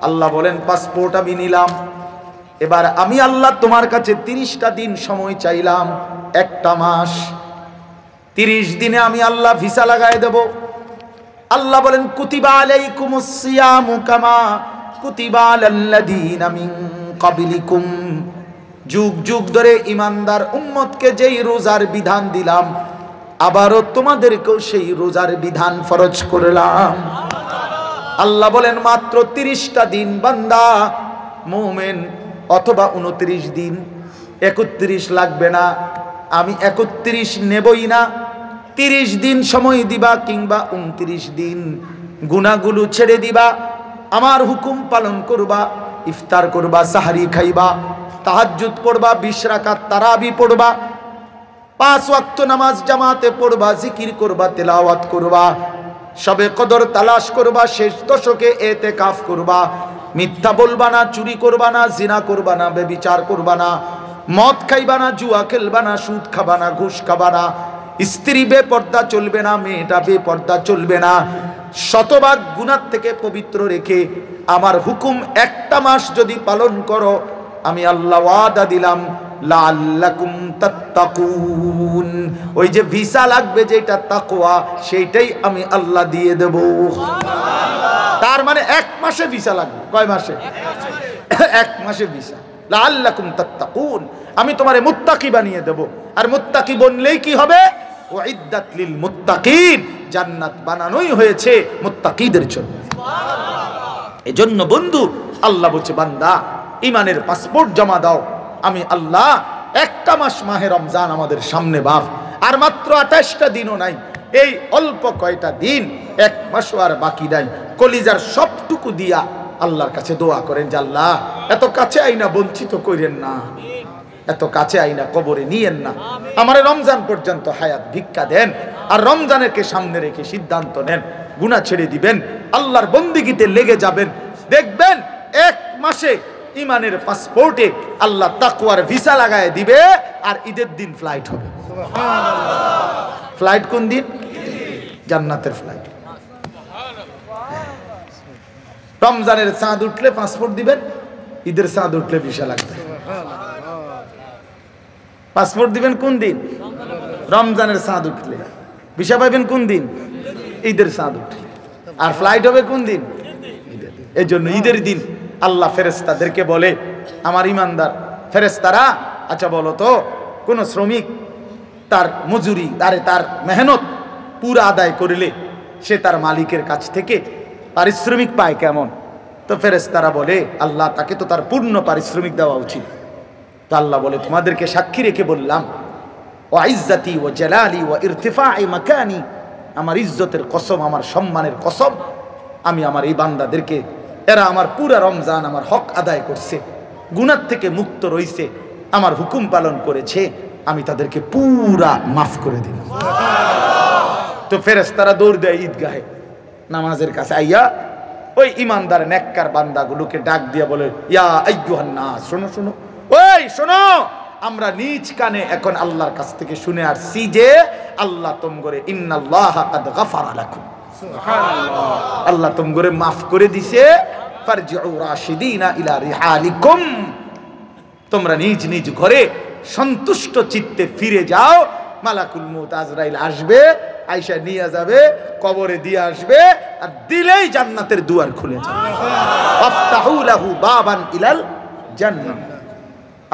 আল্লাহ বলেন পাসপোর্ট আমি নিলাম, এবার আমি আল্লাহ তোমার কাছে 30টা দিন সময় চাইলাম, একটা মাস। 30 দিনে আমি আল্লাহ ভিসা লাগাই দেব। আল্লাহ বলেন কুতিবা আলাইকুমুস সিয়ামু কামা কুতিবা আলাল্লাযীনা মিন ক্বাবলিকুম, যুগ যুগ ধরে ইমানদার উম্মতকে যেই রোজার বিধান দিলাম, আবারও তোমাদেরকেও সেই রোজার বিধান ফরজ করলাম। আল্লাহ বলেন মাত্র 30টা দিন বান্দা মুমিন, অথবা 29 দিন, 31 লাগবে না, আমি 31 নেবই না। 30 দিন সময় দিবা কিংবা 29 দিন, গুনাহগুলো ছেড়ে দিবা, আমার হুকুম পালন করবা, ইফতার করবা, সাহরি খাইবা, তাহাজ্জুদ পড়বা, 20 রাকাত তারাবি পড়বা, 5 ওয়াক্ত নামাজ জামাতে পড়বা, জিকির করবা, তেলাওয়াত করবা, শবে কদর তালাশ করবা, শেষ দশকে এতেকাফ করবা, মিথ্যা বলবা না, চুরি করবা না, জিনা করবা না, ব্যভিচার করবা না, মদ খাইবা না, জুয়া খেলবা না, সুদ খাবা না, ঘুষ খাবা না, স্ত্রী বেপর্দা চলবে না, মেয়েটা বেপর্দা চলবে না, শতভাগ গুনাহ থেকে পবিত্র রেখে আমার হুকুম একটা মাস যদি পালন করো, আমি আল্লাহ ওয়াদা দিলাম লাআল্লাকুম তাত্তাকুন, ওই যে ভিসা লাগবে যেটা তাকওয়া, সেইটাই আমি আল্লাহ দিয়ে দেব। তার মানে 1 মাসে ভিসা লাগবে। কয় মাসে? 1 মাসে ভিসা। লাআল্লাকুম তাত্তাকুন, আমি তোমারে মুত্তাকি বানিয়ে দেব। আর মুত্তাকি বনলেই কি হবে? উইদ্দাত লিল মুত্তাকিন, জান্নাত বানানোই হয়েছে মুত্তাকিদের জন্য। এজন্য বন্ধু আল্লাহ বলছে বান্দা ইমানের পাসপোর্ট জমা দাও, আমি আল্লাহ একটা মাস মাহে রমজান আমাদের সামনে বাপ, আর মাত্র 28টা দিনও নাই, এই অল্প কয়টা দিন, 1 মাসও আর বাকি নাই। কলিজার সবটুকু দিয়া আল্লাহর কাছে দোয়া করেন যে আল্লাহ এত কাছে আইনা বঞ্চিত কইরেন না, এত কাছে আইনা কবরে নিয়েন না, আমারে রমজান পর্যন্ত হায়াত ভিক্ষা দেন। আর রমজানকে সামনে রেখে সিদ্ধান্ত নেন, গুনাহ ছেড়ে দিবেন, আল্লাহর বন্দেগীতে লেগে যাবেন, দেখবেন 1 মাসে ইমানের পাসপোর্টে আল্লাহ তাকওয়ার ভিসা লাগায় দিবে, আর ঈদের দিন ফ্লাইট হবে। ফ্লাইট কোন দিন? জান্নাতের ফ্লাইট। রমজানের চাঁদ উঠলে পাসপোর্ট দিবেন, ঈদের চাঁদ উঠলে ভিসা লাগবে। পাসপোর্ট দিবেন কোন দিন? রমজানের চাঁদ উঠলে। ভিসা পাবেন কোন দিন? ঈদের চাঁদ উঠলে। আর ফ্লাইট হবে কোন দিন? এই জন্য ঈদের দিন আল্লাহ ফেরেশতাদেরকে বলে, আমার ইমানদার ফেরেশতারা, আচ্ছা বলো তো কোন শ্রমিক তার মজুরি তার মেহনত পুরো আদায় করলে সে তার মালিকের কাছ থেকে পারিশ্রমিক পায় কেমন? তো ফেরেশতারা বলে আল্লাহ তাকে তো তার পূর্ণ পারিশ্রমিক দেওয়া উচিত। তো আল্লাহ বলে তোমাদেরকে সাক্ষী রেখে বললাম, ওয়া ইজ্জতি ওয়া জালালি ওয়া ইরতিফাই মাকানি, আমার ইজ্জতের কসম, আমার সম্মানের কসম, আমি আমার এই বান্দাদেরকে, এরা আমার পুরা রমজান আমার হক আদায় করছে, গুনাহ থেকে মুক্ত রইছে, আমার হুকুম পালন করেছে, আমি তাদেরকে পুরা মাফ করে দিলাম। তো ফেরেশতারা দৌড় দেয় ঈদগাহে নামাজের কাছে, আইয়া ওই ইমানদার নেককার বান্দাগুলোকে ডাক দিয়া বলে, ইয়া আইয়ুহান নাস, শোনো শোনো, ওই শোনো, আমরা নিজ কানে এখন আল্লাহর কাছ থেকে শুনে আসছি যে আল্লাহ তোমগরে ইন্নাল্লাহা কাদ গাফারা লাকুম, সুবহানাল্লাহ, আল্লাহ তোমগরে মাফ করে দিছে, ফারজিউ রাশিদিনা ইলা রিহালিকুম, তোমরা নিজ নিজ ঘরে সন্তুষ্ট চিত্তে ফিরে যাও। মালাকুল মউত আজরাইল আসবে, আয়েশা নিয়ে যাবে, কবরে দিয়ে আসবে, আর দিলেই জান্নাতের দুয়ার খুলে যাবে। আফতাহু লাহু বাবান ইলাল জান্নাহ,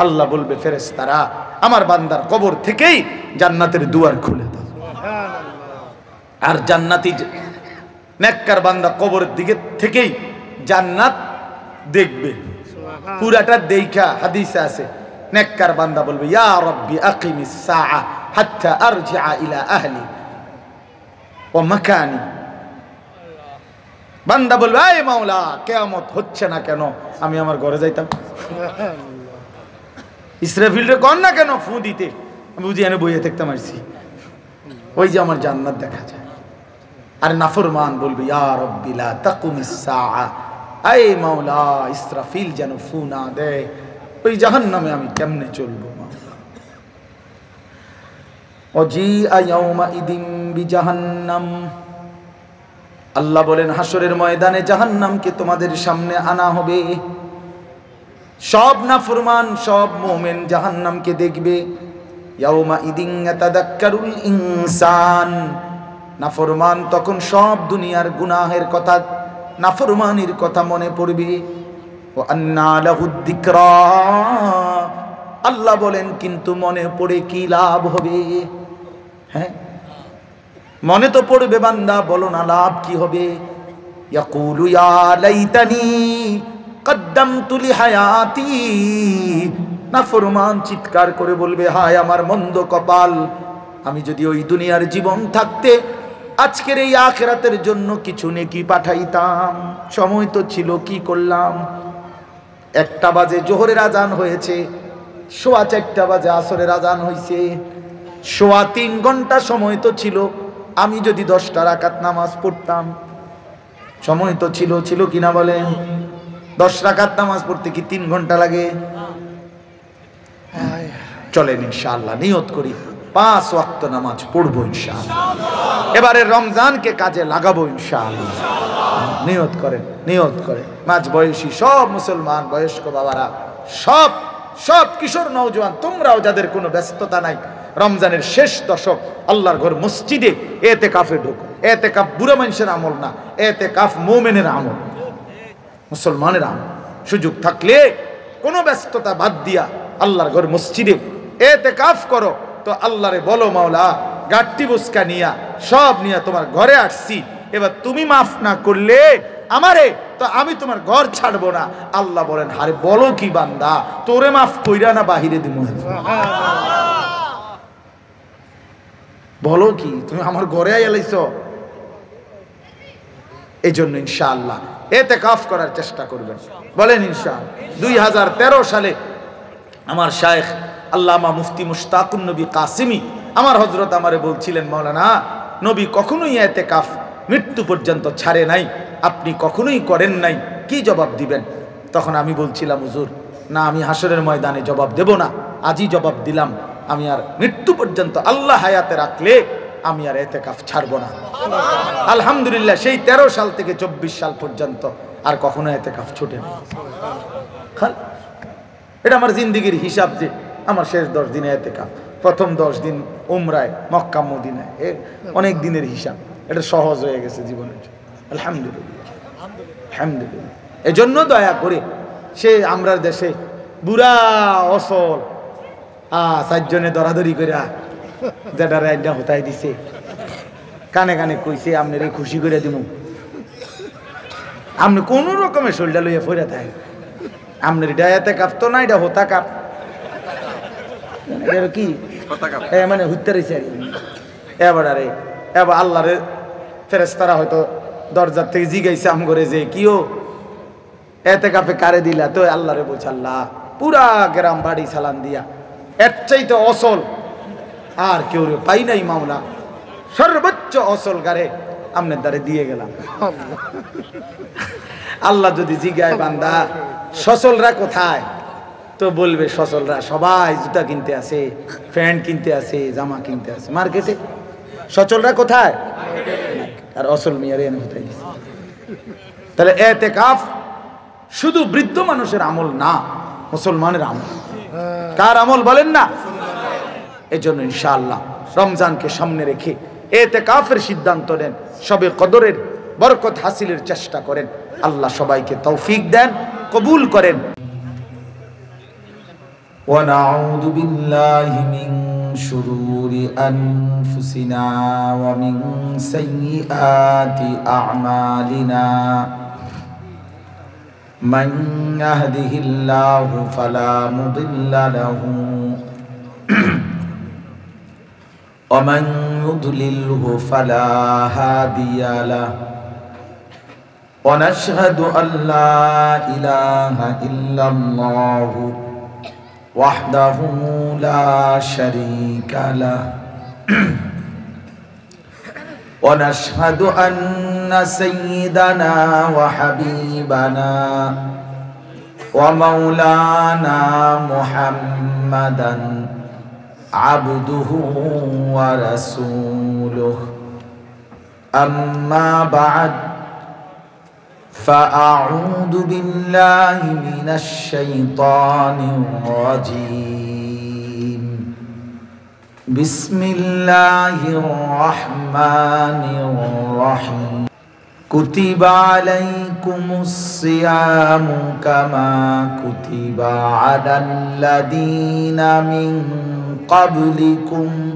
আল্লাহ বলবে ফেরেশতারা আমার বান্দার কবর থেকেই জান্নাতের দুয়ার খুলে দাও। আর জান্নাতি নেককার বান্দা কবরের দিকে থেকেই জান্নাত দেখবে, পুরাটা দেখা হাদিসে আছে, নেককার বান্দা বলবে ইয়া রাব্বি আকিমিস সাআ হাত্তা আরজিআ ইলা আহলি ওয়া মাকানি, বান্দা বলবে আয় মাওলা কিয়ামত হচ্ছে না কেন, আমি আমার ঘরে যাইতাম। ইসরাফিল রে কোন না কেন ফু দিতে, আমি বুঝি এনে বইয়ে থাকতাম আসছি, ওই যে আমার জান্নাত দেখা যায়। আর নাফরমান বলবে ইয়া রাব্বি লা তাকুমিস সাআ, আয় মাওলা ইসরাফিল যেন ফু না দেয়, ওই জাহান্নামে আমি কেমনে চলবো। ওয়াজিআ ইয়াউমা ইদিন বিজাহান্নাম আল্লাহ বলেন হাসরের ময়দানে জাহান্নামকে তোমাদের সামনে আনা হবে। সব নাফরমান সব মুমিন জাহান্নামকে দেখবে। ইয়াউমা ইদিন ইয়াতাযাক্কারুল ইনসান, নাফরমান তখন সব দুনিয়ার গুনাহের কথা, নাফরমানির কথা মনে পড়বে। ওয়া আন্না লাহুদ যিকরা, আল্লাহ বলেন কিন্তু মনে পড়ে কি লাভ হবে? হ্যাঁ, মনে তো পড়বে বান্দা, বলো না লাভ কি হবে? ইয়াকুলু ইয়া লাইতানি কদ্দামতু লিহায়াতি, নাফরমান চিৎকার করে বলবে হায় আমার মন্দ কপাল, আমি যদি ওই দুনিয়ার জীবন থাকতে আজকের এই আখিরাতের জন্য কিছু নেকি পাঠাইতাম। সময় তো ছিল, কি করলাম? 1টা বাজে জোহরের আজান হয়েছে, 4:15 বাজে আসরের আজান হয়েছে, 3.25 ঘন্টা সময় তো ছিল, আমি যদি 10টা রাকাত নামাজ পড়তাম। সময় তো ছিল, ছিল কিনা বলেন? 10 রাকাত নামাজ পড়তে কি 3 ঘন্টা লাগে? চলেন ইনশাআল্লাহ নিয়ত করি 5 ওয়াক্ত নামাজ পড়বো ইনশাআল্লাহ, এবারে রমজানকে কাজে লাগাবো ইনশাআল্লাহ। নিয়ত করেন, নিয়ত করেন। মাঝ বয়সী সব মুসলমান বয়স্ক বাবারা, সব সব কিশোর নওজোয়ান, তোমরাও যাদের কোনো ব্যস্ততা নাই, রমজানের শেষ দশক আল্লাহর ঘর মসজিদে এতেকাফে ঢোকো। এতেকাফ বুড়া মানুষের আমল না, এতেকাফ মুমিনের আমল, মুসলমানের আমল। সুযোগ থাকলে কোনো ব্যস্ততা বাদ দিয়া আল্লাহর ঘর মসজিদে এতেকাফ করো। তো আল্লাহরে বলো মাওলা গাট্টি বুসকা নিয়া সব নিয়া তোমার ঘরে আসছি, এবার তুমি মাফ না করলে আমারে, তো আমি তোমার ঘর ছাড়বো না। আল্লাহ বলেন আরে বলো কি বান্দা, তোরে মাফ কইরা না বাহিরে দিব? বলো কি, তুমি আমার ঘরে আইলাইছ? এই জন্য ইনশাআল্লাহ এতেকাফ করার চেষ্টা করবেন, বলেন ইনশাআল্লাহ। 2013 সালে আমার শায়েখ আল্লামা মুফতি মুশতাকুন নবী কাসিমি আমার হযরত আমারে বলছিলেন, মাওলানা নবী কখনোই এতেকাফ মৃত্যু পর্যন্ত ছাড়ে নাই, আপনি কখনোই করেন নাই, কি জবাব দিবেন? তখন আমি বলছিলাম হুজুর না, আমি হাসরের ময়দানে জবাব দেব না, আজই জবাব দিলাম, আমি আর মৃত্যু পর্যন্ত আল্লাহ হায়াতে রাখলে আমি আর এতেকাফ ছাড়বো না। আলহামদুলিল্লাহ সেই 13 সাল থেকে 24 সাল পর্যন্ত আর কখনো এতেকাফ ছুটে না। এটা আমার জিন্দেগির হিসাব, যে আমার শেষ 10 দিনে এতেকাফ, প্রথম 10 দিন উমরায় মক্কা মদিনায়, অনেক দিনের হিসাব, এটা সহজ হয়ে গেছে জীবনের। আলহামদুলিল্লাহ, আলহামদুলিল্লাহ। এজন্য দয়া করে সে আমরা দেশে বুড়া অসল 4 জনে দরাদরি করে যেটা রাইডা হতাই দিছে, কানে কানে কইছে আপনারে খুশি করে দিব, আপনি কোন রকমের শরীরটা লইয়া ফিরে থাকে, আপনার এটা এতেকাফ তো না, এটা হোতা কাপ, এটা কি মানে হুইতে রয়েছে আর কি। এবার আরে এবার আল্লাহরে ফেরেশতারা হয়তো দরজার থেকে জিগাইছে আম করে যে কিও এতেকাফে কারে দিলা? তো আল্লাহরে বলছে আল্লাহ পুরা গ্রাম বাড়ি সালান দিয়া এর চাইতে অসল আর কেউ পাই নাই মাওলা, সর্বোচ্চ অসল গারে আমনের দ্বারে দিয়ে গেলাম। আল্লাহ যদি জিগায় বান্দা সচলরা কোথায়, তো বলবে সচলরা সবাই জুতা কিনতে আসে, প্যান্ট কিনতে আসে, জামা কিনতে আসে মার্কেটে। সচলরা কোথায়? আর অসল মিয়ারে এনে কোথায় দিছে? তাহলে এতেকাফ শুধু বৃদ্ধ মানুষের আমল না, মুসলমানের আমল। কার আমল বলেন না? এজন্য ইনশাআল্লাহ রমজানকে সামনে রেখে এতেকাফের সিদ্ধান্ত নেন, সবে কদরের বরকত হাসিলের চেষ্টা করেন। আল্লাহ সবাইকে তৌফিক দেন, কবুল করেন। ونعوذ بالله من شرور أنفسنا ومن سيئات أعمالنا من يهده الله فلا مضل له ومن يضلله فلا هادي له ونشهد أن لا إله إلا الله وحده لا شريك له ونشهد أن سيدنا وحبيبنا ومولانا محمدا عبده ورسوله أما بعد فأعوذ بالله من الشيطان الرجيم بسم الله الرحمن الرحيم كتب عليكم الصيام كما كتب على الذين من قبلكم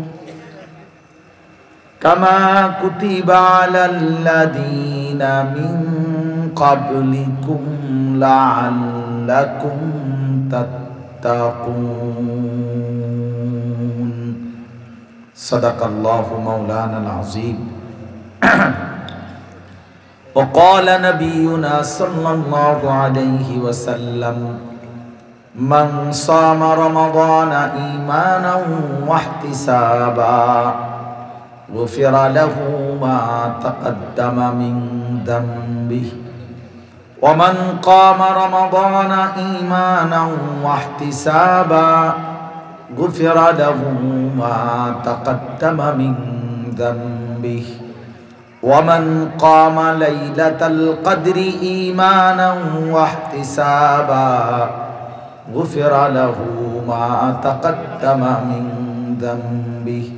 كما كتب على الذين من قبلكم لعلكم تتقون صدق الله مولانا العظيم وقال نبينا صلى الله عليه وسلم من صام رمضان إيمانا واحتسابا غفر له ما تقدم من ذنبه ومن قام رمضان إيمانا واحتسابا غفر له ما تقدم من ذنبه ومن قام ليلة القدر إيمانا واحتسابا غفر له ما تقدم من ذنبه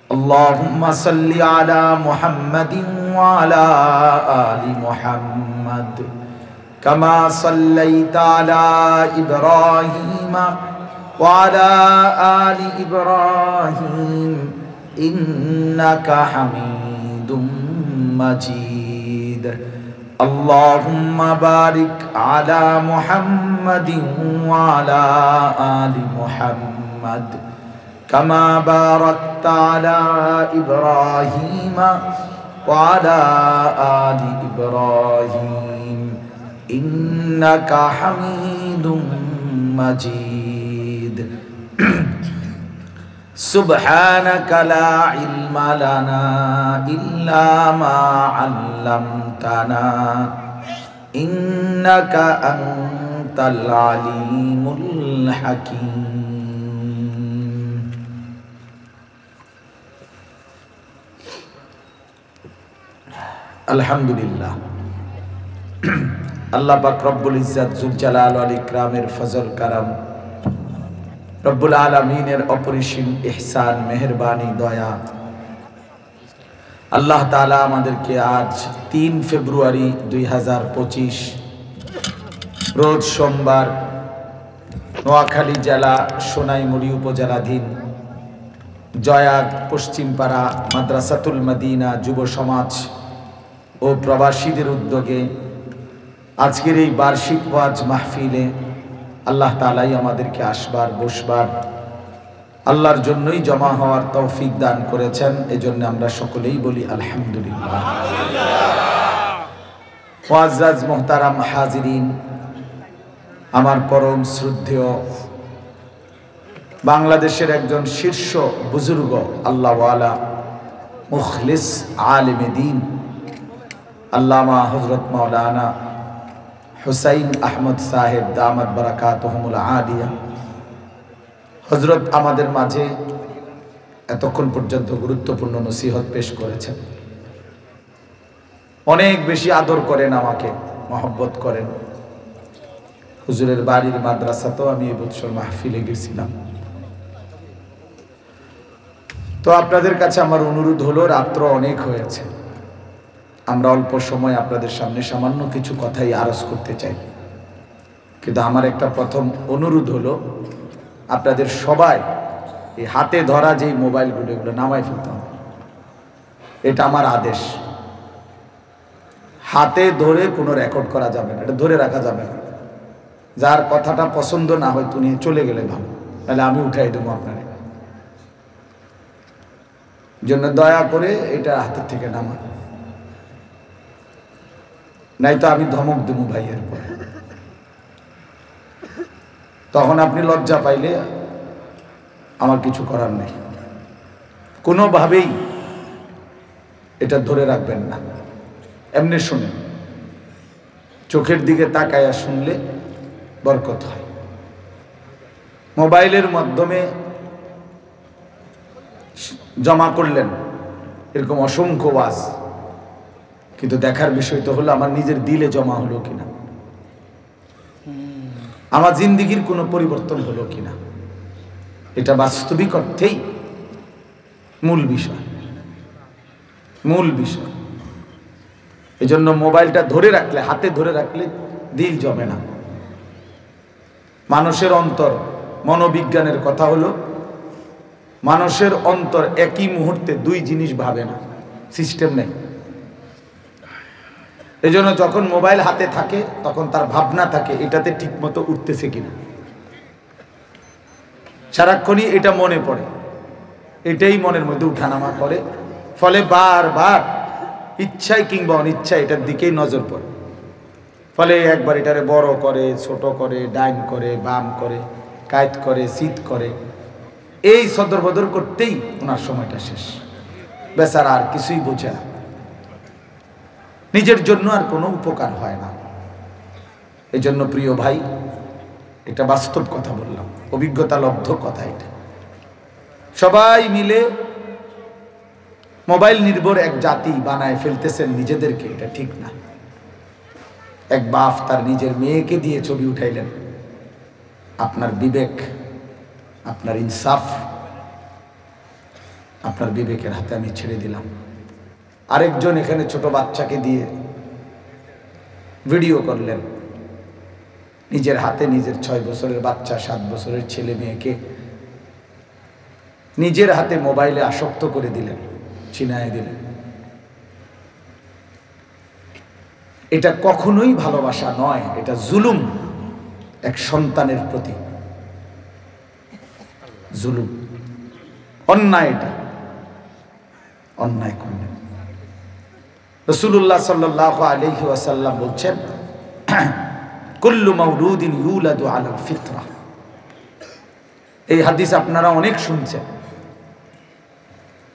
اللهم صل على محمد وعلى آل محمد كما صليت على إبراهيم وعلى آل إبراهيم إنك حميد مجيد اللهم بارك على محمد وعلى آل محمد كما باركت على إبراهيم وعلى آل إبراهيم إنك حميد مجيد سبحانك لا علم لنا إلا ما علمتنا إنك أنت العليم الحكيم আলহামদুলিল্লাহ আল্লাহ পাক রব্বুল ইজ্জত জুল জালাল ওয়াল ইকরামের ফজল কারাম রব্বুল আলামিনের অপরিসীম ইহসান মেহেরবানি দয়া আল্লাহ তাআলা আমাদেরকে আজ 3 ফেব্রুয়ারি 2025 রোজ সোমবার নোয়াখালী জেলা সোনাইমুড়ি উপজেলাধীন জয়াগ পশ্চিমপাড়া মাদ্রাসাতুল মদিনা যুব সমাজ ও প্রবাসীদের উদ্যোগে আজকের এই বার্ষিক ওয়াজ মাহফিলে আল্লাহ তাআলাই আমাদেরকে আসবার বসবার আল্লাহর জন্যই জমা হওয়ার তৌফিক দান করেছেন এজন্য আমরা সকলেই বলি আলহামদুলিল্লাহ মুআজ্জাজ মুহতারাম হাজিরিন আমার পরম শ্রদ্ধেয় বাংলাদেশের একজন শীর্ষ বুজুর্গ আল্লাহওয়ালা মুখলিস আলেমে দ্বীন আল্লামা হযরত মাওলানা হুসাইন আহমদ সাহেব দামাত বারাকাতুহুমুল আলিয়া হযরত আমাদের মাঝে এতক্ষণ পর্যন্ত গুরুত্বপূর্ণ নসিহত পেশ করেছেন অনেক বেশি আদর করেন আমাকে মহব্বত করেন হুজুরের বাড়ির মাদ্রাসাতেও আমি এই বছর মাহফিলে গেছিলাম তো আপনাদের কাছে আমার অনুরোধ হলো রাত্র অনেক হয়েছে আমরা অল্প সময় আপনাদের সামনে সামান্য কিছু কথাই আরজ করতে চাই কিন্তু আমার একটা প্রথম অনুরোধ হলো আপনাদের সবাই এই হাতে ধরা যেই মোবাইলগুলো এগুলো নামাই ফেলতে হবে এটা আমার আদেশ হাতে ধরে কোনো রেকর্ড করা যাবে না এটা ধরে রাখা যাবে না যার কথাটা পছন্দ না হয় তুমি চলে গেলে ভালো তাহলে আমি উঠাই দেবো আপনারে জন্য দয়া করে এটা হাতের থেকে নামান নাই তো আমি ধমক দেবো ভাইয়ের পর তখন আপনি লজ্জা পাইলে আমার কিছু করার নেই কোনোভাবেই এটা ধরে রাখবেন না এমনি শুনেন চোখের দিকে তাকায়া শুনলে বরকত হয় মোবাইলের মাধ্যমে জমা করলেন এরকম অসংখ্য ওয়াজ কিন্তু দেখার বিষয় তো হলো আমার নিজের দিলে জমা হলো কিনা, আমার জিন্দিগির কোনো পরিবর্তন হলো কিনা। এটা বাস্তবিক অর্থেই মূল বিষয়, মূল বিষয়। এই জন্য মোবাইলটা ধরে রাখলে, হাতে ধরে রাখলে দিল জমে না। মানুষের অন্তর, মনোবিজ্ঞানের কথা হলো মানুষের অন্তর একই মুহূর্তে দুই জিনিস ভাবে না, সিস্টেম নেই। এই জন্য যখন মোবাইল হাতে থাকে তখন তার ভাবনা থাকে এটাতে ঠিক মতো উঠতেছে কিনা, সারাক্ষণই এটা মনে পড়ে, এটাই মনের মধ্যে উঠানামা করে। ফলে বারবার ইচ্ছায় কিংবা অনিচ্ছায় এটার দিকেই নজর পড়ে। ফলে একবার এটারে বড় করে, ছোট করে, ডাইন করে, বাম করে, কায়েত করে, শীত করে, এই সদর বদর করতেই ওনার সময়টা শেষ। বেচারা আর কিছুই বোঝে না, নিজের জন্য আর কোনো উপকার হয় না। এই জন্য প্রিয় ভাই, এটা বাস্তব কথা বললাম, অভিজ্ঞতা লব্ধ কথা। এটা সবাই মিলে মোবাইল নির্ভর এক জাতি বানায় ফেলতেছেন নিজেদেরকে, এটা ঠিক না। এক বাপ তার নিজের মেয়েকে দিয়ে ছবি উঠাইলেন। আপনার বিবেক, আপনার ইনসাফ, আপনার বিবেকের হাতে আমি ছেড়ে দিলাম। আরেকজন এখানে ছোট বাচ্চাকে দিয়ে ভিডিও করলেন, নিজের হাতে নিজের 6 বছরের বাচ্চা, 7 বছরের ছেলে মেয়েকে নিজের হাতে মোবাইলে আসক্ত করে দিলেন, চিনায় দিলেন। এটা কখনোই ভালোবাসা নয়, এটা জুলুম এক সন্তানের প্রতি, জুলুম, অন্যায়। এটা অন্যায় করলেন। রাসূলুল্লাহ সাল্লাল্লাহু আলাইহি ওয়াসাল্লাম বলছেন, কুল্লু মাউলুদিন ইউলাদু আলাল ফিতরা। এই হাদিস আপনারা অনেক শুনছেন।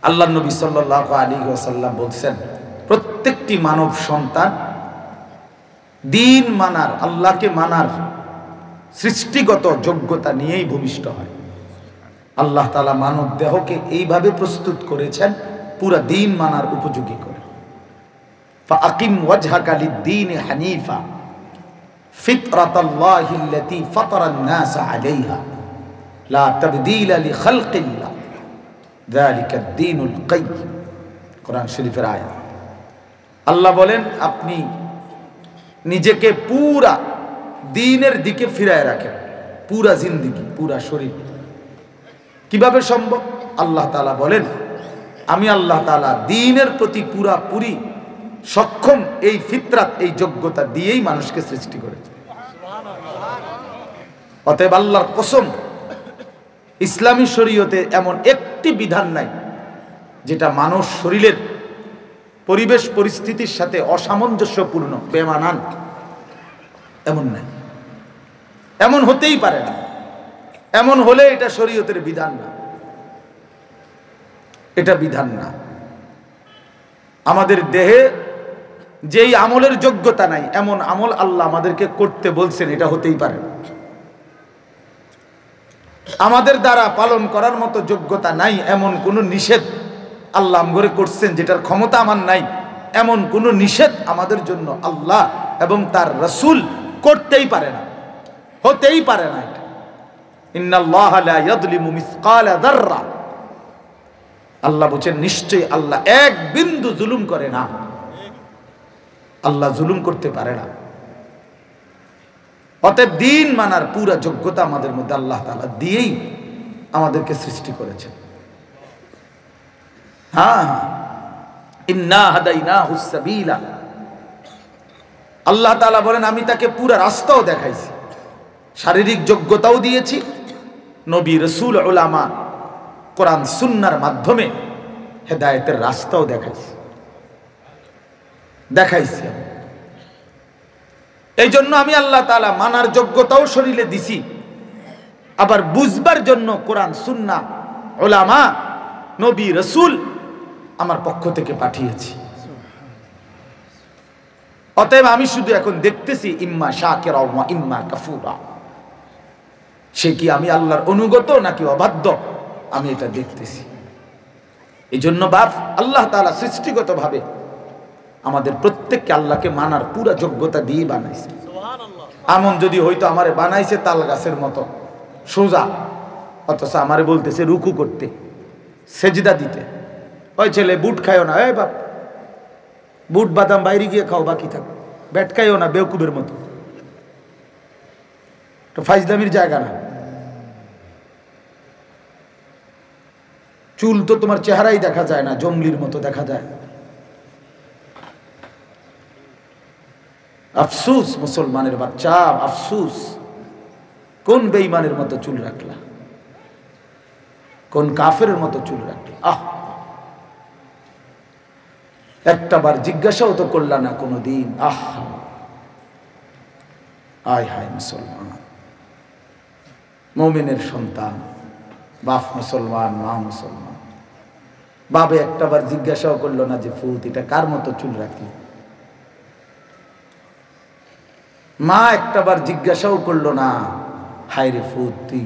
আল্লাহর নবী সাল্লাল্লাহু আলাইহি ওয়াসাল্লাম বলছেন, প্রত্যেকটি মানব সন্তান দিন মানার, আল্লাহকে মানার সৃষ্টিগত যোগ্যতা নিয়েই ভূমিষ্ঠ হয়। আল্লাহ তাআলা মানব দেহকে এইভাবে প্রস্তুত করেছেন পুরা দিন মানার উপযোগী করে। ফাআকিম ওয়াজহাকা লিদ-দীন হানিফা ফিতরাতাল্লাহি আল্লাতী ফাতারান নাস আলাইহা লা তাবদীলা লিখালকিল্লাহ যালিকা আদ-দীনুল কাইয়্যিম। কোরআন শরীফের আয়াত। আল্লাহ বলেন, আপনি নিজেকে পুরা দ্বীনের দিকে ফিরায় রাখেন, পুরা জিন্দেগি, পুরা শরীর। কিভাবে সম্ভব? আল্লাহ তাআলা বলেন, আমি আল্লাহ তাআলা দ্বীনের প্রতি পুরাপুরি সক্ষম এই ফিতরাত, এই যোগ্যতা দিয়েই মানুষকে সৃষ্টি করেছে। অতএব আল্লাহর কসম, ইসলামী শরীয়তে এমন একটি বিধান নাই যেটা মানুষ শরীরের পরিবেশ পরিস্থিতির সাথে অসামঞ্জস্যপূর্ণ, বেমানান, এমন নাই। এমন হতেই পারে না। এমন হলে এটা শরীয়তের বিধান না, এটা বিধান না। আমাদের দেহে যেই আমলের যোগ্যতা নাই, এমন আমল আল্লাহ আমাদেরকে করতে বলছেন, এটা হতেই পারে না। আমাদের দ্বারা পালন করার মতো যোগ্যতা নাই, এমন কোন নিষেধ আল্লাহ আমগরে করছেন যেটার ক্ষমতা আমার নাই, এমন কোন নিষেধ আমাদের জন্য আল্লাহ এবং তার রাসূল করতেই পারে না, হতেই পারে না। এটা ইন্নাল্লাহা লা ইয়াযলিমু মিসকালা যাররা, আল্লাহ বলেন নিশ্চয়ই আল্লাহ এক বিন্দু জুলুম করে না। আল্লাহ জুলুম করতে পারে না। অতএব দিন মানার পুরা যোগ্যতা আমাদের মধ্যে আল্লাহ তাআলা দিয়েই আমাদেরকে সৃষ্টি করেছেন। হ্যাঁ, ইন্না হাদাইনাহুস সাবিলা, আল্লাহ তাআলা বলেন আমি তাকে পুরা রাস্তাও দেখাইছি, শারীরিক যোগ্যতাও দিয়েছি, নবী, রাসূল, উলামা, কোরআন সুন্নাহর মাধ্যমে হেদায়েতের রাস্তাও দেখাইছি। এই জন্য আমি আল্লাহ তাআলা মানার যোগ্যতাও শরীরে দিছি, আবার বুঝবার জন্য কোরআন, সুন্নাহ, উলামা, নবী, রাসূল আমার পক্ষ থেকে পাঠিয়েছি। অতএব আমি শুধু এখন দেখতেছি ইম্মা শাকিরা ওয়া ইম্মা কাফুরা, সে কি আমি আল্লাহর অনুগত নাকি অবাধ্য, আমি এটা দেখতেছি। এই জন্য বাপ, আল্লাহ তাআলা সৃষ্টিগতভাবে আমাদের প্রত্যেককে আল্লাহকে মানার পুরা যোগ্যতা দিয়ে বানাইছে। এমন যদি হয়তো আমারে বানাইছে তাল গাছের মতো সোজা, অথচ আমারে বলতেছে রুকু করতে, সেজদা দিতে। ওই ছেলে বুট খায়ও না, এই বাপ বুট বাদাম বাইরে গিয়ে খাও, বাকি থাক, ব্যাট খাইও না বেউকুবের মতো, তো ফাইজলামির জায়গা না। চুল তো তোমার চেহারাই দেখা যায় না, জঙ্গলির মতো দেখা যায়। আফসুস মুসলমানের বাচ্চা, আফসুস, কোন বেঈমানের মতো চুল রাখলা, কোন কাফেরের মতো চুল রাখলা। একটাবার জিজ্ঞাসাও তো করলা না কোনোদিন। আয় হায় মুসলমান, মুমিনের সন্তান, বাপ মুসলমান, মা মুসলমান, বাবে একটাবার জিজ্ঞাসাও করলো না যে ফুত এটা কার মতো চুল রাখলি। মা একটাবার জিজ্ঞাসাও করলো না, হায় রে ফুত তুই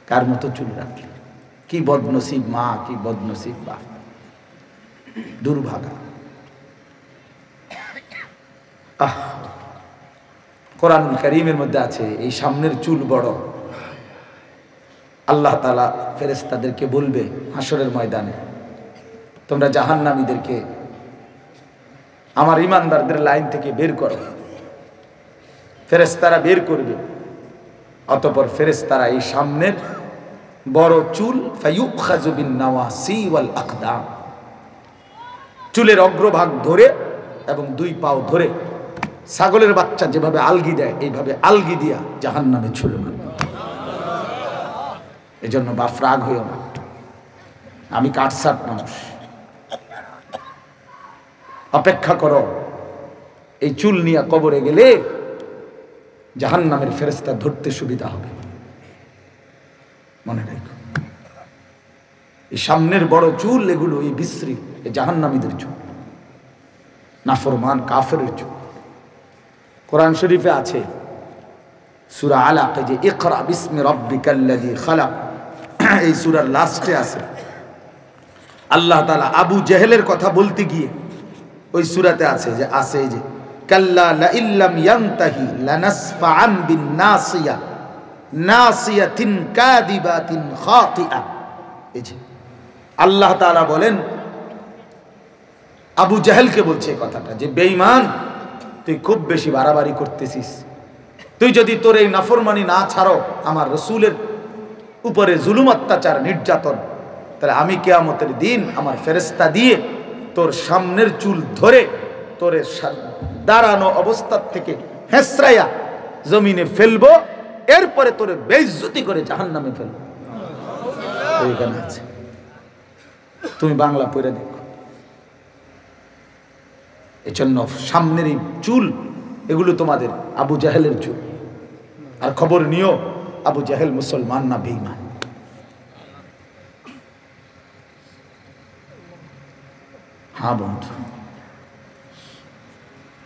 কার মতো চুল রাখলি। কি বদনসিব মা, কি বদনসিব বাপ, দুর্ভাগা। কোরআনুল কারীমের মধ্যে আছে এই সামনের চুল বড়। আল্লাহ তাআলা ফেরেশতাদেরকে বলবে হাসরের ময়দানে, তোমরা জাহান্নামীদেরকে আমার ইমানদারদের লাইন থেকে বের করো। ফেরেশতারা বের করবে, অতঃপর ফেরেশতারা এই সামনের বড় চুল ফায়ুখাযু বিন নাওয়াসি ওয়াল আকদাম, চুলের অগ্রভাগ ধরে এবং দুই পাও ধরে ছাগলের বাচ্চা যেভাবে আলগি দেয় এইভাবে আলগি দিয়া জাহান্নামে ছুঁড়ে মারবে। এই জন্য বাপ রাগ হইও না, আমি কাটসাট মানুষ, অপেক্ষা করো। এই চুল নিয়ে কবরে গেলে জাহান্নামের ফেরেশতা ধরতে সুবিধা হবে, মনে রাখো। এই সামনের বড় চুল এগুলো এই বিশ্রী, এই জাহান্নামীদের চুল, নাফরমান কাফেরের চুল। কোরআন শরীফে আছে সূরা আলাকে যে ইকরা বিসমি রাব্বিকাল্লাযী খালাক, এই সূরার লাস্টে আছে আল্লাহ তাআলা আবু জেহেলের কথা বলতে গিয়ে ওই সূরাতে আছে যে কাল্লা লা ইল্লাম ইয়ানতাহি লানাসফাআন বিন নাসিয়া নাসিয়াতিন কাযিবাতিন খাতিআ। এই যে আল্লাহ তাআলা বলেন আবু জেহেলকে বলছে কথাটা যে বেঈমান তুই খুব বেশি বাড়াবাড়ি করতেছিস, তুই যদি তোর এই নাফরমানি না ছাড়ো, আমার রাসূলের উপরে জুলুম অত্যাচার নির্যাতন, তাহলে আমি কিয়ামতের দিন আমার ফেরেশতা দিয়ে তোর সামনের চুল ধরে তোর দাঁড়ানো অবস্থা থেকে হেসরাইয়া জমিনে ফেলবো, এরপরে তোরে বেইজ্জতি করে জাহান্নামে ফেলবো। এইখানে আছে, তুমি বাংলা পড়ে দেখো। এজন্য সামনের এই চুল এগুলো তোমাদের আবু জাহেলের চুল। আর খবর নিও আবু জাহেল মুসলমান না বেঈমান। হ্যাঁ বন্ধু,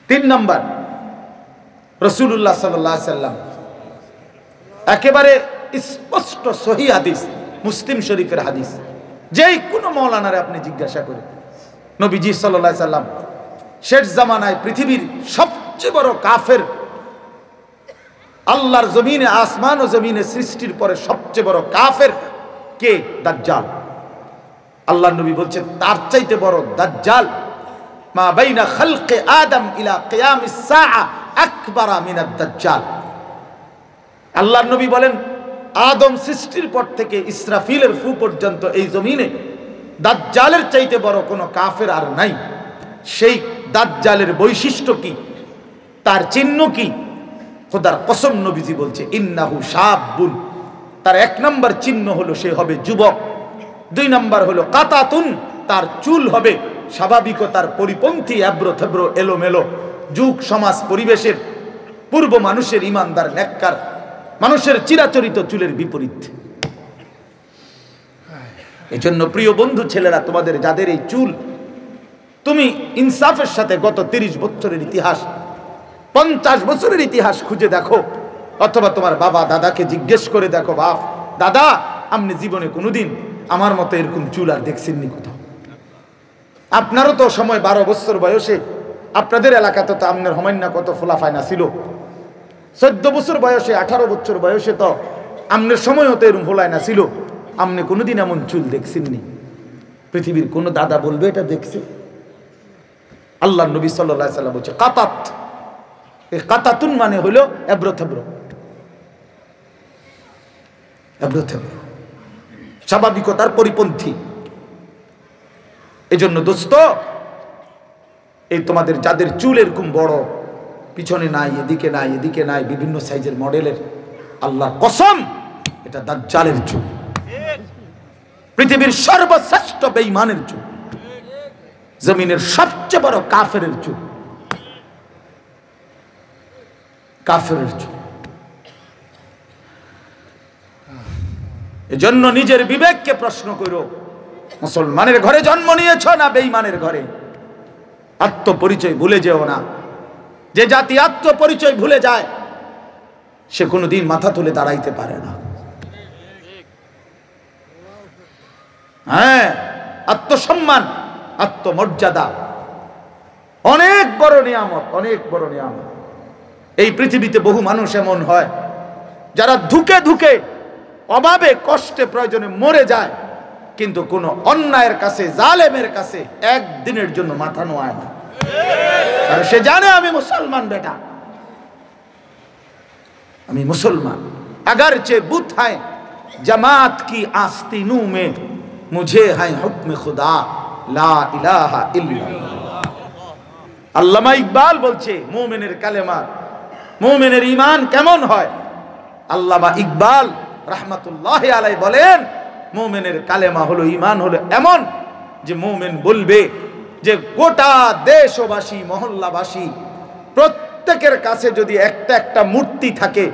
3 নম্বর রাসূলুল্লাহ সাল্লাল্লাহু আলাইহি সাল্লাম একেবারে স্পষ্ট সহিহ হাদিস, মুসলিম শরীফের হাদিস, যেই কোনো মাওলানারে আপনি জিজ্ঞাসা করেন, নবীজি সাল্লাল্লাহু আলাইহি সাল্লাম শেষ জামানায় পৃথিবীর সবচেয়ে বড় কাফের, আল্লাহর জমিনে আসমান ও জমিনে সৃষ্টির পরে সবচেয়ে বড় কাফের কে? দাজ্জাল। আল্লাহর নবী বলছেন তার চাইতে বড় দাজ্জাল মা বাইনা খালকে আদম ইলা কিয়ামিস সাআ আকবারা মিনাদ দাজ্জাল। আল্লাহর নবী বলেন আদম সৃষ্টির পর থেকে ইসরাফিলের ফু পর্যন্ত এই জমিনে দাজ্জালের চাইতে বড় কোনো কাফের আর নাই। সেই দাজ্জালের বৈশিষ্ট্য কি, তার চিহ্ন কি? খোদার কসম নবীজি বলছে ইন্নাহু শাবুন, তার 1 নম্বর চিহ্ন হলো সে হবে যুবক, 2 নম্বর হলো কাতাতুন, তার চুল হবে স্বাভাবিকতার পরিপন্থী, এব্রো থেব্রো এলোমেলো, যুগ সমাজ পরিবেশের পূর্ব মানুষের ইমানদার নেককার মানুষের চিরাচরিত চুলের বিপরীত। এজন্য প্রিয় বন্ধু ছেলেরা, তোমাদের যাদের এই চুল, তুমি ইনসাফের সাথে গত 30 বছরের ইতিহাস, 50 বছরের ইতিহাস খুঁজে দেখো, অথবা তোমার বাবা দাদাকে জিজ্ঞেস করে দেখো, বাপ দাদা আপনি জীবনে কোনোদিন আমার মতো এরকম চুল আর দেখছেননি কোথাও? আপনারও তো সময় 12 বছর বয়সে আপনাদের এলাকাতে তো আপনার হমান্না কত ফোলাফায়না ছিল, 14 বছর বয়সে 18 বছর বয়সে তো আপনার সময়ও তো এরকম ফোলায়না ছিল। আপনি কোনোদিন এমন চুল দেখছেননি? পৃথিবীর কোন দাদা বলবে এটা দেখছে? আল্লাহ নবী সাল্লাল্লাহু আলাইহি ওয়াসাল্লাম বলছে কাতাত, এই কাতাতুন মানে হলো এবড়ো থেবড়ো, এবড়ো থেবড়ো, স্বাভাবিকতার পরিপন্থী। এজন্য দোস্ত, এই তোমাদের যাদের চুল এরকম বড়, পিছনে নাই, এদিকে নাই, এদিকে নাই, বিভিন্ন সাইজের মডেলের, আল্লাহর কসম এটা দাজ্জালের চুল, পৃথিবীর সর্বশ্রেষ্ঠ বেঈমানের চুল, জমিনের সবচেয়ে বড় কাফেরের চুল, কাফেরের চুল। এজন্য নিজের বিবেককে প্রশ্ন করো, মুসলমানের ঘরে জন্ম নিয়েছ না বেঈমানের ঘরে? আত্মপরিচয় ভুলে যেও না। যে জাতি আত্মপরিচয় ভুলে যায় সে কোনোদিন মাথা তুলে দাঁড়াইতে পারে না। হ্যাঁ, আত্মসম্মান, আত্মমর্যাদা অনেক বড় নিয়ামত, অনেক বড় নিয়ামত। এই পৃথিবীতে বহু মানুষ এমন হয় যারা ধুকে ধুকে অভাবে কষ্টে প্রয়োজনে মরে যায়, কিন্তু কোনো অন্যায়ের কাছে, জালেমের কাছে একদিনের জন্য মাথা নোয়ায় না। আর সে জানে আমি মুসলমান বেটা, আমি মুসলমান। अगर चे बुत है जमात की आस्तीनों में मुझे है हुक्म खुदा ला इलाहा इल्लल्लाह। আল্লামা ইকবাল বলছে মুমিনের কালেমা, মুমিনের ঈমান কেমন হয়? আল্লামা ইকবাল রাহমাতুল্লাহি আলাইহি বলেন মুমিনের কালেমা হলো, ঈমান হলো এমন যে মুমিন বলবে যে গোটা দেশবাসী, মহল্লাবাসী প্রত্যেকের কাছে যদি একটা একটা মূর্তি থাকে,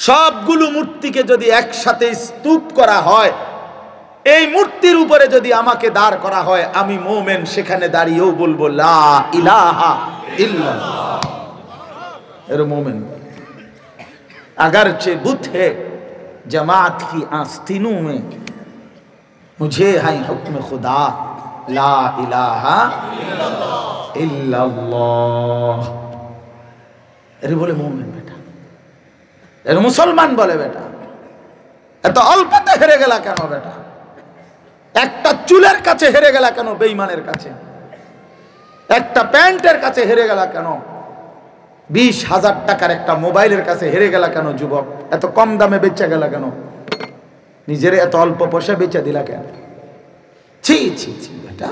সবগুলো মূর্তিকে যদি একসাথে স্তূপ করা হয়, এই মূর্তির উপরে যদি আমাকে দাঁড় করা হয়, আমি মুমিন সেখানে দাঁড়িয়েও বলবো লা ইলাহা ইল্লাল্লাহ। এর মুমিন। अगरचे बुत है जमात की आस्तीनों में मुझे है हुक्म खुदा ला इलाहा इल्लल्लाह। এর বলে মুমিন বেটা, এর মুসলমান বলে বেটা। এত অল্পতে হেরে গেলা কেন বেটা? একটা চুলের কাছে হেরে গেলা কেন বেঈমানের কাছে? একটা প্যান্টের কাছে হেরে গেলা কেন? 20,000 টাকার একটা মোবাইলের কাছে হেরে গেলা কেন যুবক? এত কম দামে বেচা গেলা কেন? নিজের এত অল্প পয়সা বেচা দিলা কেন? ছি ছি ছি বেটা,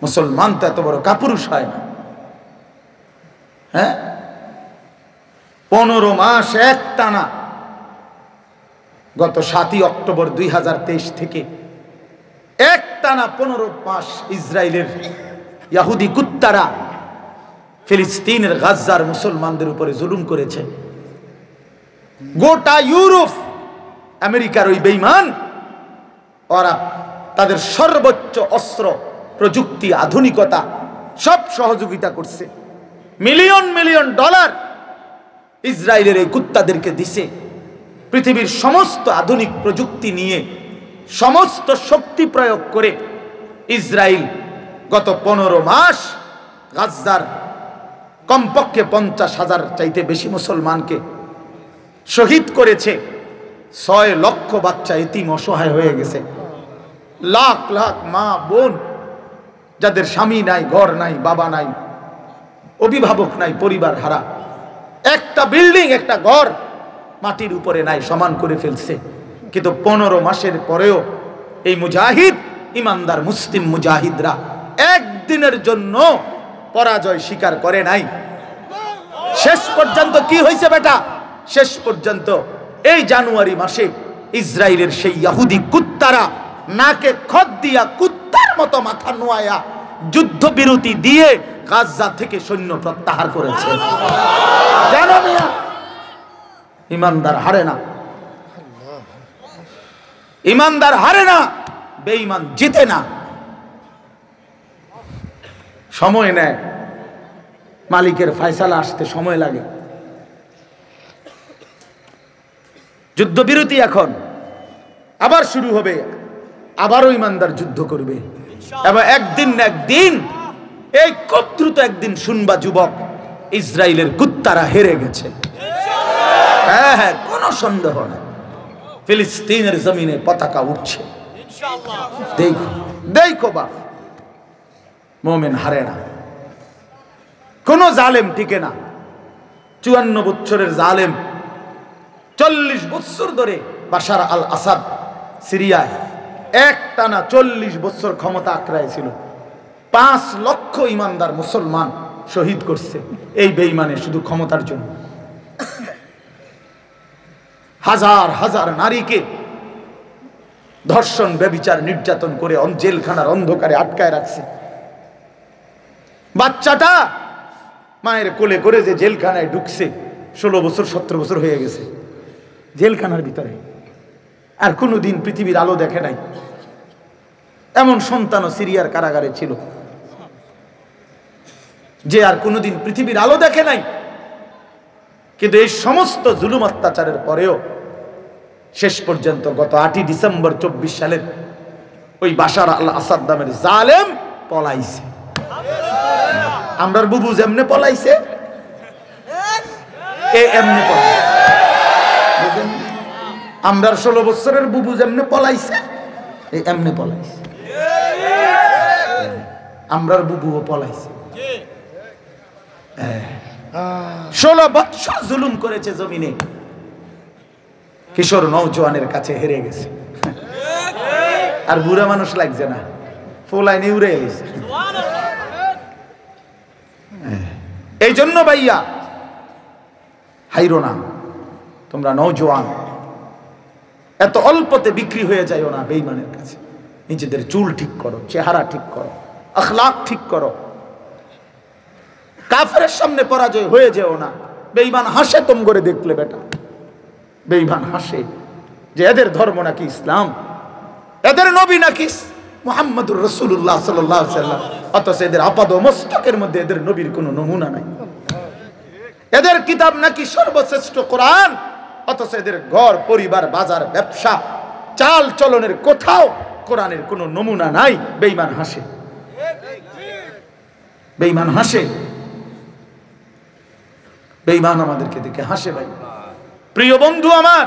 মুসলমান তো এত বড় কাপুরুষ হয় না। হ্যাঁ, 15 মাস একটানা, গত 7ই অক্টোবর 2023 থেকে একটানা 15 মাস ইসরায়েলের ইহুদি কুত্তারা ফিলিস্তিনের গাজার মুসলমানদের উপরে জুলুম করেছে। গোটা ইউরোপ, আমেরিকার ওই বেঈমান, ওরা তাদের সর্বোচ্চ অস্ত্র, প্রযুক্তি, আধুনিকতা সব সহযোগিতা করছে। মিলিয়ন মিলিয়ন ডলার ইসরায়েলের এই কুত্তাদেরকে দিছে। পৃথিবীর সমস্ত আধুনিক প্রযুক্তি নিয়ে, সমস্ত শক্তি প্রয়োগ করে ইসরায়েল গত 15 মাস গাজার কমপক্ষে 50,000 চাইতে বেশি মুসলমানকে শহীদ করেছে। 6 লক্ষ বাচ্চা এতিম অসহায় হয়ে গেছে। লাখ লাখ মা বোন যাদের স্বামী নাই, ঘর নাই, বাবা নাই, অভিভাবক নাই, পরিবার হারা, একটা বিল্ডিং, একটা ঘর মাটির উপরে নাই, সমান করে ফেলছে। কিন্তু 15 মাসের পরেও এই মুজাহিদ, ইমানদার মুসলিম মুজাহিদরা একদিনের জন্য পরাজয় স্বীকার করে নাই। শেষ পর্যন্ত কি হয়েছে বেটা? শেষ পর্যন্ত এই জানুয়ারি মাসে ইসরায়েলের সেই ইহুদি কুত্তারা নাকে খত দিয়া কুত্তার মতো মাথা নোয়ায়া যুদ্ধবিরতি দিয়ে গাজা থেকে সৈন্য প্রত্যাহার করেছে। জানো মিয়া, ইমানদার হারে না, ইমানদার হারে না, বেঈমান জিতে না। সময় নেয়, মালিকের ফয়সালা আসতে সময় লাগে। যুদ্ধবিরতি এখন আবার শুরু হবে, আবারও ইমানদার যুদ্ধ করবে। এবং একদিন না একদিন, এই কদ্রুত একদিন শুনবা যুবক, ইসরায়েলের কুত্তারা হেরে গেছে। হ্যাঁ হ্যাঁ, কোনো সন্দেহ নেই, ফিলিস্তিনের জমিনে পতাকা উঠছে। দেখো দেখো বাপ, মোমেন হারে না, কোন জালেম টিকে না। 54 বছরের জালেম 40 বছর ধরে বাশার আল আসাদ সিরিয়ায় একটানা 40 বছর ক্ষমতা আঁকড়ায় ছিল। 5 লক্ষ ইমানদার মুসলমান শহীদ করছে এই বেঈমানে শুধু ক্ষমতার জন্য। হাজার হাজার নারীকে ধর্ষণ, ব্যভিচার, নির্যাতন করে জেলখানার অন্ধকারে আটকায় রাখছে। বাচ্চাটা মায়ের কোলে করে যে জেলখানায় ঢুকছে, 16 বছর 17 বছর হয়ে গেছে জেলখানার ভিতরে, আর কোনোদিন পৃথিবীর আলো দেখে নাই। এমন সন্তানও সিরিয়ার কারাগারে ছিল যে আর কোনোদিন পৃথিবীর আলো দেখে নাই। কিন্তু এই সমস্ত জুলুম অত্যাচারের পরেও শেষ পর্যন্ত গত 8ই ডিসেম্বর 24 সালের ওই বাশার আল আসাদ নামের জালেম পলাইছে। আমরার বুবু যেমনে পলাইছে, এমনি পলাইছে। আমরার 16 বছরের বুবু যেমনে পলাইছে, এমনি পলাইছে। আমরার বুবুও পলাইছে। 16 বছর জুলুম করেছে জমিনে, কিশোর নওজোয়ানের কাছে হেরে গেছে। আর বুড়া মানুষ লাগছে না, ফোলাইনে উড়ে গেছে। এই জন্য ভাইয়া হাইরো না, তোমরা নওজোয়ান এত অল্পতে বিক্রি হয়ে যায়ও না বেঈমানের কাছে। নিজেদের চুল ঠিক করো, চেহারা ঠিক করো, আখলাক ঠিক করো। কাফেরের সামনে পরাজয় হয়ে যেও না। বেঈমান হাসে তুম করে দেখলে বেটা, বেঈমান হাসে যে এদের ধর্ম নাকি ইসলাম, এদের নবী নাকি মুহাম্মদুর রাসূলুল্লাহ সাল্লাল্লাহু আলাইহি ওয়াসাল্লাম, অথচ এদের আপাদ মস্তকের মধ্যে এদের নবীর কোনো নমুনা নাই। এদের কিতাব নাকি সর্বশ্রেষ্ঠ কোরআন, অথচ এদের ঘর, পরিবার, বাজার, ব্যবসা, চাল চলনের কোথাও কোরআনের কোনো নমুনা নাই। বেঈমান হাসে, বেঈমান হাসে, বেঈমান আমাদেরকে দেখে হাসে। ভাই প্রিয় বন্ধু আমার,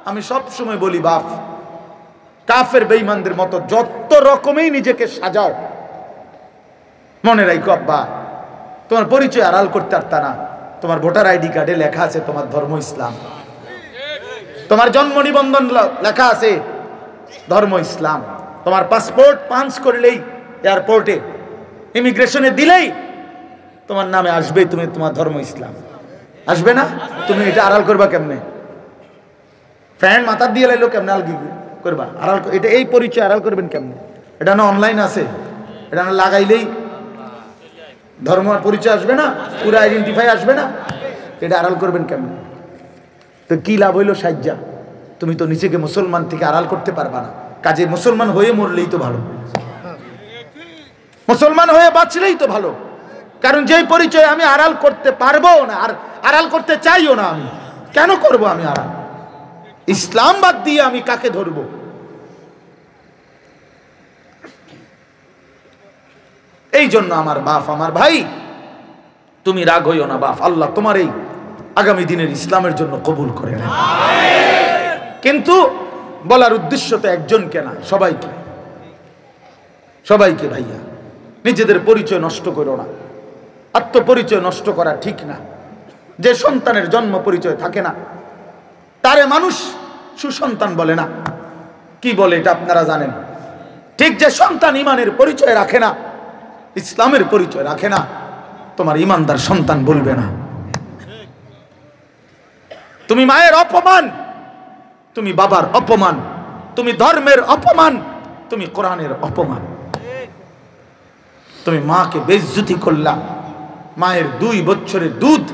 আমি সব সময় বলি বাপ, কাফের বেঈমানদের মতো যত রকমেই নিজেকে সাজাও, মনে রাখো আব্বা, তোমার পরিচয় আড়াল করতে পারতা না। তোমার ভোটার আইডি কার্ডে লেখা আছে তোমার ধর্ম ইসলাম, তোমার জন্ম নিবন্ধন লেখা আছে ধর্ম ইসলাম, তোমার পাসপোর্ট পাঞ্চ করলেই এয়ারপোর্টে ইমিগ্রেশনে দিলেই তোমার নামে আসবে তুমি তোমার ধর্ম ইসলাম, আসবে না? তুমি এটা আড়াল করবা কেমনে? ফ্যান মাথার দিয়ে লাইলো কেমনে আলগি করবা? আড়াল, এটা এই পরিচয় আড়াল করবেন কেমনে? এটা না অনলাইন আছে, এটা না লাগাইলেই ধর্ম আর পরিচয় আসবে না, পুরো আইডেন্টিফাই আসবে না, এটা আড়াল করবেন কেমনে? তো কি লাভ হইলো সাজ্জা? তুমি তো নিজেকে মুসলমান থেকে আড়াল করতে পারবা না। কাজে মুসলমান হয়ে মরলেই তো ভালো, মুসলমান হয়ে বাঁচলেই তো ভালো। কারণ যেই পরিচয় আমি আড়াল করতে পারবো না, আর আড়াল করতে চাইও না, আমি কেন করব? আমি আড়াল ইসলাম বাদ দিয়ে আমি কাকে ধরবো? এই জন্য আমার বাপ, আমার ভাই, তুমি রাগ হইও না বাপ, আল্লাহ তোমার এই আগামী দিনের ইসলামের জন্য কবুল করে নেন। কিন্তু বলার উদ্দেশ্য তো একজনকে না, সবাইকে, সবাইকে ভাইয়া নিজেদের পরিচয় নষ্ট করো না, আত্মপরিচয় নষ্ট করা ঠিক না। যে সন্তানের জন্ম পরিচয় থাকে না তারে মানুষ সুসন্তান বলে না। কি বলে এটা আপনারা জানেন? ঠিক যে সন্তান ইমানের পরিচয় রাখে না, ইসলামের পরিচয় রাখে না, তোমার ইমানদার সন্তান বলবে না। তুমি মায়ের অপমান, তুমি বাবার অপমান, তুমি ধর্মের অপমান, তুমি কোরআনের অপমান। তুমি মাকে বেইজ্জতি করলা, মায়ের 2 বছরের দুধ।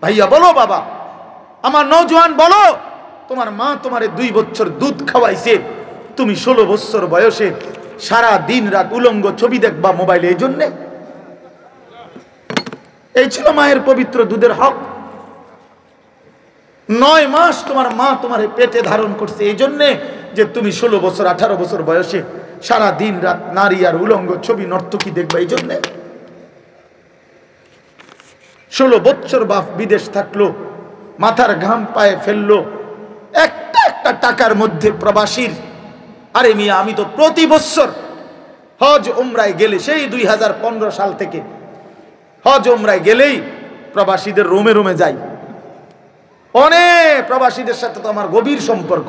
ভাইয়া বলো, বাবা আমার নওজোয়ান বলো, তোমার মা তোমারে 2 বছর দুধ খাওয়াইছে, তুমি 16 বছর বয়সে সারা দিন রাত উলঙ্গ ছবি দেখবা মোবাইলে। এই জন্যে এই ছিল মায়ের পবিত্র দুধের হক। 9 মাস তোমার মা তোমার পেটে ধারণ করছে এই জন্যে যে তুমি 16 বছর 18 বছর বয়সে সারা দিন রাত নারী আর উলঙ্গ ছবি নর্তকী দেখবা এই জন্যে। 16 বছর বাপ বিদেশ থাকলো, মাথার ঘাম পায়ে ফেললো একটা একটা টাকার মধ্যে প্রবাসীর। আরে মিয়া, আমি তো প্রতি বছর হজ উমরায় গেলে, সেই 2015 সাল থেকে হজ উমরায় গেলেই প্রবাসীদের রোমে রোমে যাই। অনেক প্রবাসীদের সাথে তো আমার গভীর সম্পর্ক।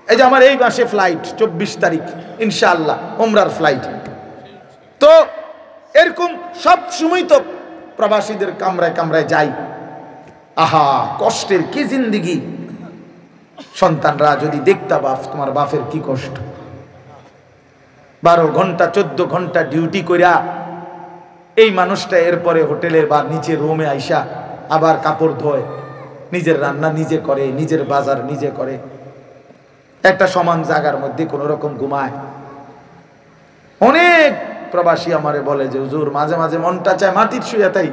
এই যে আমার এই মাসে ফ্লাইট 24 তারিখ ইনশাআল্লাহ উমরার ফ্লাইট। তো এরকম সব সময় তো প্রবাসীদের কামরায় কামরায় যাই। আহা, কষ্টের কি জিন্দিগি! সন্তানরা যদি দেখতা বাপ, তোমার বাপের কি কষ্ট। 12 ঘন্টা 14 ঘন্টা ডিউটি কইরা এই মানুষটা এরপরে হোটেলে বা নিচে রুমে আইসা আবার কাপড় ধোয়, নিজের রান্না নিজে করে, নিজের বাজার নিজে করে, একটা সমান জায়গার মধ্যে কোন রকম ঘুমায়। অনেক প্রবাসী আমারে বলে যে হুজুর মাঝে মাঝে মনটা চায় মাটির শুয়ে তাই,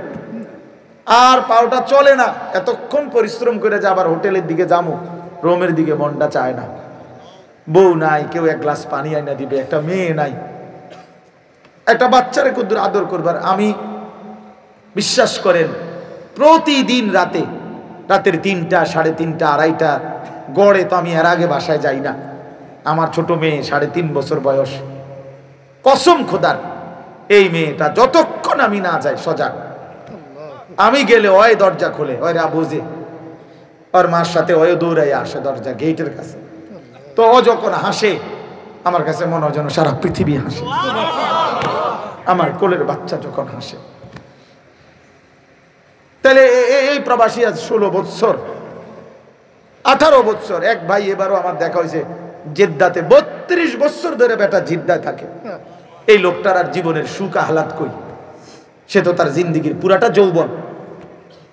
আর পাওটা চলে না, এতক্ষণ পরিশ্রম করে যে আবার হোটেলের দিকে যাবো, রোমের দিকে মনটা চায় না। বউ নাই, কেউ এক গ্লাস পানি আইনা দিবে, একটা মেয়ে নাই, একটা বাচ্চারে কুদ্দুর আদর করবার। আমি বিশ্বাস করেন প্রতিদিন রাতের 3টা, 3:30, 2:30 গড়ে তো আমি এর আগে বাসায় যাই না। আমার ছোট মেয়ে 3.5 বছর বয়স, কসম খোদার এই মেয়েটা যতক্ষণ আমি না যাই সজাগ, আমি গেলে ওই দরজা খোলে, ওরা বুঝে ওর মার সাথে ওই দৌড়াই আসে দরজা গেটের কাছে। তো ও যখন হাসে আমার কাছে মনে হয় যেন সারা পৃথিবী হাসে। আমার কোলের বাচ্চা যখন হাসে, তাহলে এই প্রবাসী আজ 16 বছর 18 বছর। এক ভাই এবারও আমার দেখা হয়েছে জেদ্দাতে, 32 বছর ধরে বেটা জিদ্দায় থাকে। এই লোকটার আর জীবনের সুখ আহ্লাদ কই, সে তো তার জিন্দিগির পুরাটা যৌবন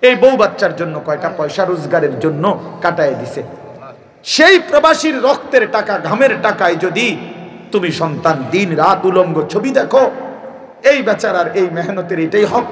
এই বউ বাচ্চার জন্য কয়টা পয়সা রোজগারের জন্য কাটায় দিছে। সেই প্রবাসীর রক্তের টাকা, ঘামের টাকায় যদি তুমি সন্তান দিন রাত উলঙ্গ ছবি দেখো, এই বেচারার এই মেহনতের এটাই হক।